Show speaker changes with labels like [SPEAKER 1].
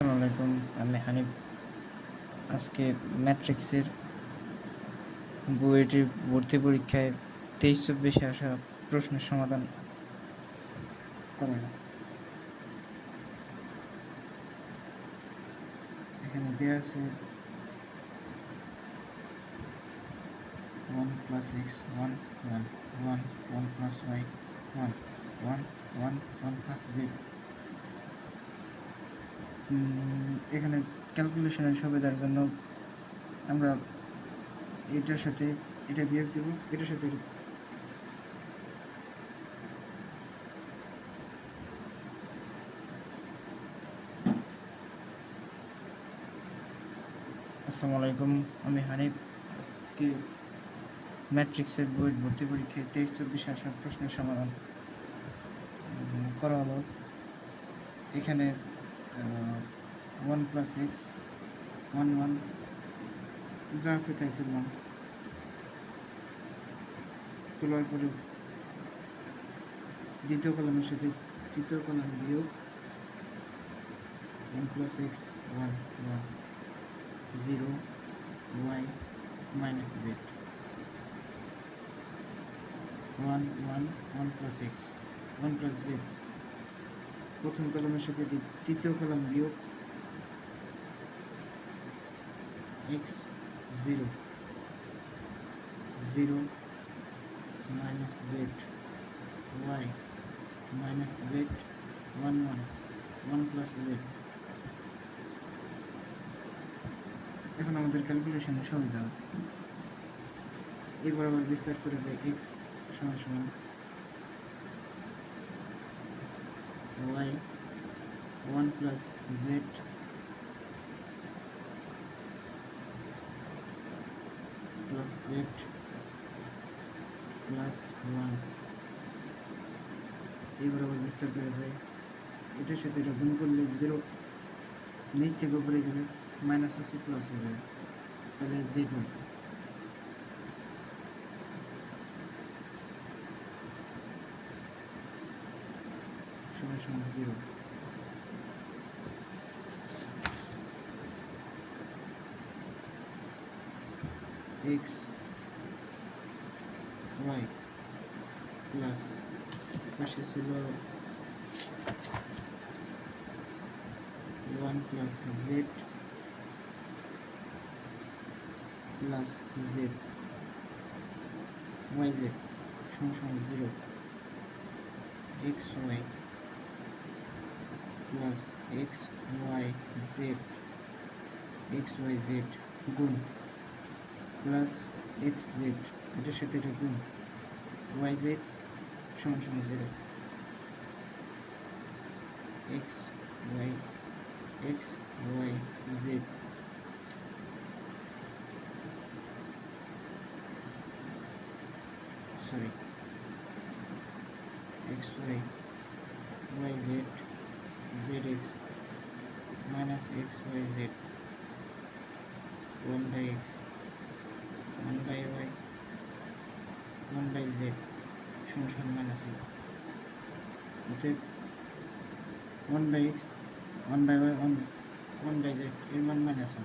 [SPEAKER 1] আসসালামু আলাইকুম, আমি হানিফ। আজকে ম্যাট্রিক্সের বুয়েটের ভর্তি পরীক্ষায় 23-24 আসা প্রশ্নের সমাধান করানো। এখানে দেওয়া আছে 1 + x 1 1 1 1 + y 1 1 1 1 + z। এখানে ক্যালকুলেশনের সুবিধার জন্য আমরা এটার সাথে এটা বিয়োগ দেব, এটার সাথে আসসালামু আলাইকুম, আমি হানিফ। আজকে ম্যাট্রিক্সের বুয়েট ভর্তি পরীক্ষায় 23-24 আসা প্রশ্নের সমাধান করা হলো। এখানে 1 + x 1 1 যা আছে তাই তুললাম। তোলার পরে দ্বিতীয় কলামের সাথে তৃতীয় কলাম বিয়োগ 1 + x 1 1 0 y - z 1 1 1 + x 1 + z। প্রথম কলামের সাথে তৃতীয় কলাম বিয়োগ x 0 0 - z y - z 1 1 1 + z। এখন আমাদের ক্যালকুলেশনের সুবিধা, এবার আবার বিস্তার করে পাই x = y 1 + z + z + 1। এবার আবার বিস্তার করে পাই, এটার সাথে এটা গুণ করলে 0 নিচ থেকে উপরে যাবে, মাইনাস আছে প্লাস হয়ে যাবে, তাহলে z y = 0। x y plus পাশে ছিল 1 + z plus z yz = 0। x y plus x y z x y z গুণ প্লাস x z, এটার সাথে এটা গুণ y z = 0। x y z sorry x y z zx minus x y z 1/x 1/y 1/z = -1। অতএব 1/x 1/y 1/z এর মান -1।